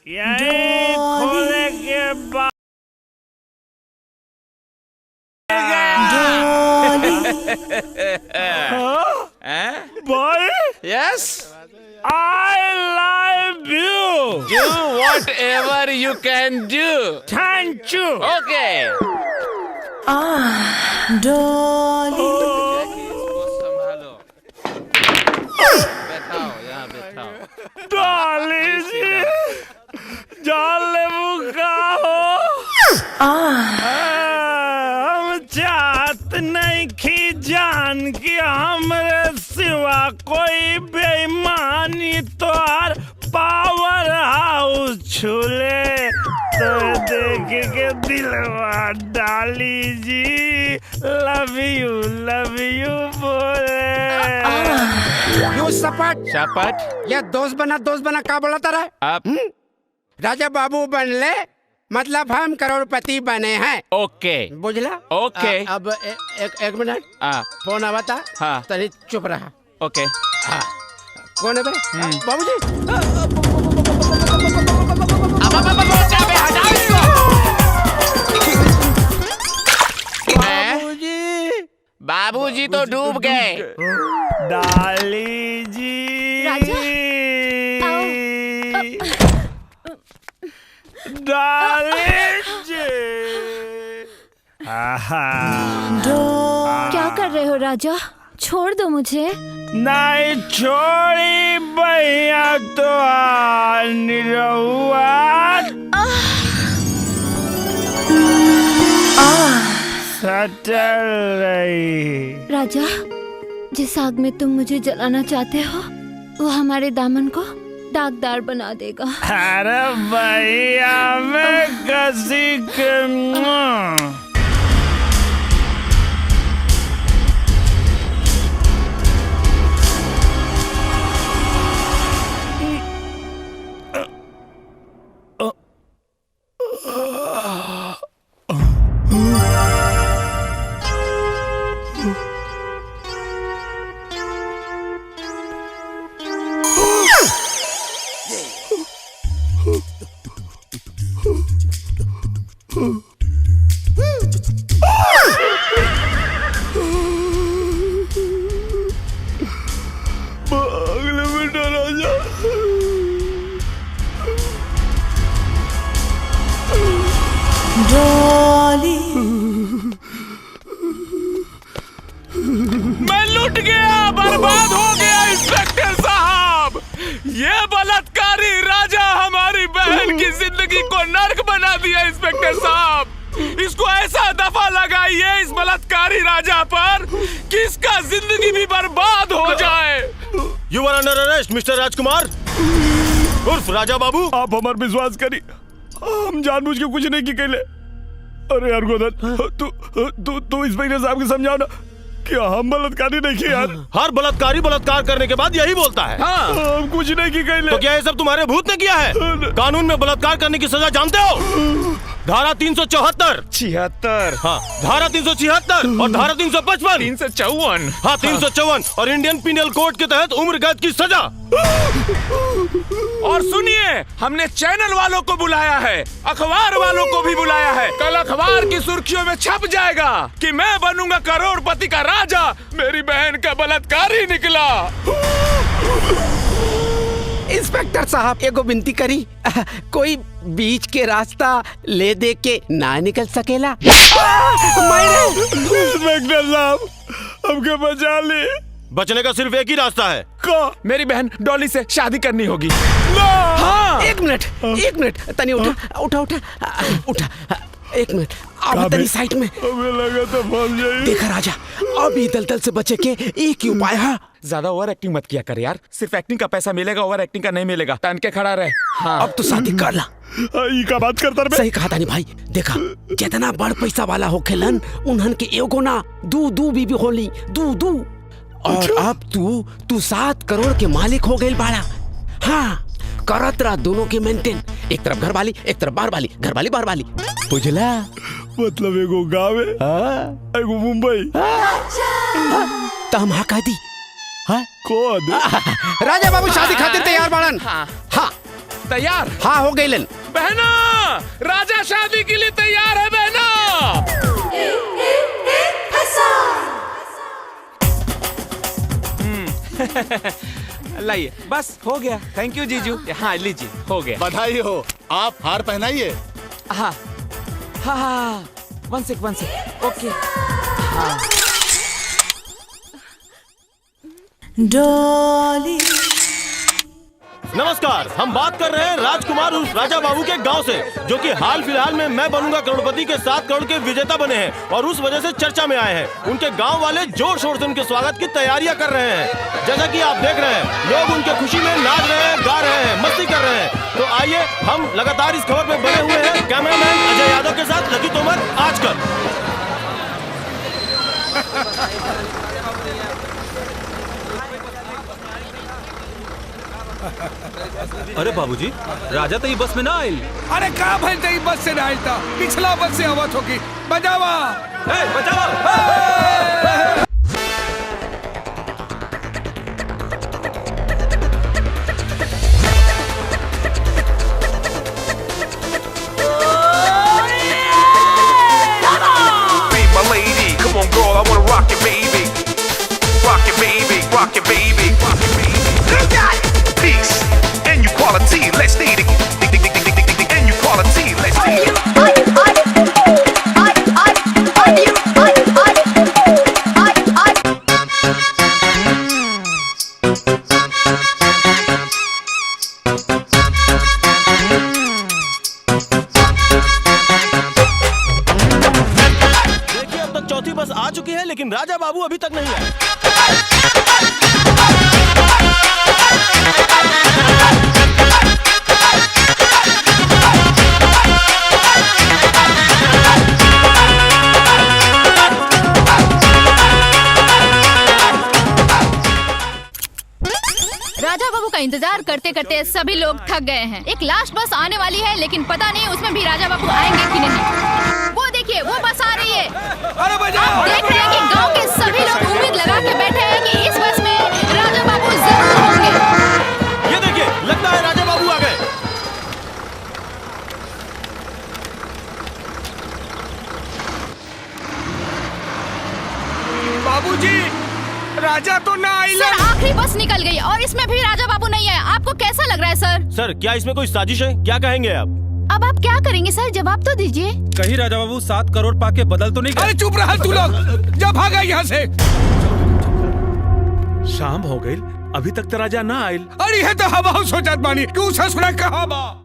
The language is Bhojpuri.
यही खोले के बाद boy, Yes? I love you. Do whatever you can do. Thank you. Okay. इसको संभालो। बैठाओ, यहाँ बैठाओ। डॉली जी, जान ले मुका हो। हम चाहत नहीं कि जान की हमरे सिवा कोई बेईमानी तोहार पावर हाउस छूले तो देख के दिलवा डाली जी लव यू बोले। यू सपाट शापट या दोस्त बना का बोला तारा? आप राजा बाबू बनले मतलब हम करोड़पति बने हैं। ओके बुझला? ओके। अब एक मिनट फोन आवा था। हाँ। तनी चुप रहा। ओके। हाँ। कौन है बे? बाबूजी। बाबूजी तो डूब गए। डाली जी डाली जी। क्या कर रहे हो राजा? छोड़ दो मुझे। नहीं छोड़ी भैया तो निरहुआ सटल रही। राजा, जिस आग में तुम मुझे जलाना चाहते हो वो हमारे दामन को दागदार बना देगा। अरे भैया मैं कसी के अगले बेटा राजा मैं लुट गया, बर्बाद हो गया इंस्पेक्टर साहब। ये बलात्कारी राजा हमारी बहन की जिंदगी को नर्क बना दिया इंस्पेक्टर साहब। इसको ऐसा दफा लगाइए इस बलात्कारी राजा पर कि इसका जिंदगी भी बर्बाद हो जाए। You are under arrest, Mr. राजकुमार उर्फ राजा बाबू। आप हमार विश्वास करी, हम जानबूझ के कुछ नहीं की कहले। अरे यार गोदन, तू इंस्पेक्टर साहब के समझाओ ना कि हम बलात्कारी नहीं किए यार। हर बलात्कारी बलात्कार करने के बाद यही बोलता है। हाँ। हम कुछ नहीं की कहले। तो क्या ये सब तुम्हारे भूत ने किया है? कानून में बलात्कार करने की सजा जानते हो? धारा 374 76 हाँ, धारा 376 और धारा 355 354 हाँ 354 और इंडियन पिनल कोड के तहत उम्र कैद की सजा। और सुनिए, हमने चैनल वालों को बुलाया है, अखबार वालों को भी बुलाया है। कल अखबार की सुर्खियों में छप जाएगा कि मैं बनूंगा करोड़पति का राजा, मेरी बहन का बलात्कारी निकला। इंस्पेक्टर साहब एगो विनती करी, कोई बीच के रास्ता ले दे के ना निकल सकेला। इंस्पेक्टर साहब हमके बचा ले। बचने का सिर्फ एक ही रास्ता है। मेरी बहन डॉली से शादी करनी होगी। हाँ। एक मिनट तनी उठा। एक मिनट आप तनी साइड में। हमें लगा तो फंस जाएगी। देखा राजा, अभी दलदल से बचे के एक ही उपाय है। ज्यादा ओवर एक्टिंग मत किया कर यार, सिर्फ एक्टिंग का पैसा मिलेगा, ओवर एक्टिंग का नहीं मिलेगा। तन के खड़ा रहे। हाँ। अब तो शादी कर ला। ई का बात करता रे। सही कहा तानी भाई। देखा, जितना बड़ पैसा वाला होखेलन उन्हन के एगो ना दू बीबी होली, दू। और अब तू 7 करोड़ के मालिक हो गए बाड़ा। हाँ, करत रहा दोनों के मेंटेन, एक तरफ घर वाली एक तरफ बाहर वाली, घर वाली बाहर वाली। बुझला? मतलब एगो गाँव है, एगो मुंबई। तो हम हाँ कह दी। कौन? राजा बाबू शादी खातिर तैयार बाड़न। हाँ हाँ तैयार। हाँ हो गईलन। बहना राजा शादी के लिए तैयार है बहना। लाइए बस हो गया। थैंक यू जीजू। हाँ लीजिए हो गया। बधाई हो। आप हार पहनाइए। हाँ हाँ हाँ वन सेक ओके। हाँ डॉली। नमस्कार, हम बात कर रहे हैं राजकुमार उर्फ राजा बाबू के गांव से, जो कि हाल फिलहाल में मैं बनूंगा करोड़पति के 7 करोड़ के विजेता बने हैं और उस वजह से चर्चा में आए हैं। उनके गांव वाले जोर शोर से उनके स्वागत की तैयारियां कर रहे हैं। जैसा कि आप देख रहे हैं, लोग उनके खुशी में नाच रहे हैं, गा रहे हैं, मस्ती कर रहे हैं। तो आइए हम लगातार इस खबर में बने हुए हैं कैमरामैन अजय यादव के साथ लकी तोमर आजकल। अरे बाबूजी, राजा तो ये बस में ना आयल। अरे का भाई तई बस से ना आइल था, पिछला बस से आवत होगी। बजावा बचाओ। My lady, come on girl, I wanna rock it baby. Rock it baby, rock it baby, rock it baby. Peace and equality, let's need it. And equality, let's need it. देखिए अब तक चौथी बस आ चुकी है, लेकिन राजा बाबू अभी तक नहीं आए। राजा बाबू का इंतजार करते करते सभी लोग थक गए हैं। एक लास्ट बस आने वाली है, लेकिन पता नहीं उसमें भी राजा बाबू आएंगे कि नहीं। वो देखिए वो बस आ रही है। अरे बजाओ। आप देख रहे हैं कि गांव के सभी लोग उम्मीद लगा के बैठे हैं कि इस बस में राजा बाबू जरूर होंगे। ये देखिए, लगता है राजा बाबू आ गए। बाबूजी, राजा तो ना आइल। सर आखिरी बस निकल गई और इसमें भी राजा बाबू नहीं है। आपको कैसा लग रहा है सर? सर, क्या इसमें कोई साजिश है? क्या कहेंगे आप? अब आप क्या करेंगे सर, जवाब तो दीजिए। कहीं राजा बाबू 7 करोड़ पाके बदल तो नहीं अरे चुप रहा तू लोग, जा भागा यहाँ से। शाम हो गई, अभी तक तो राजा ना आयल। अरे ये तो हवा सोचत बानी, क्यों ससुरा कहा बा।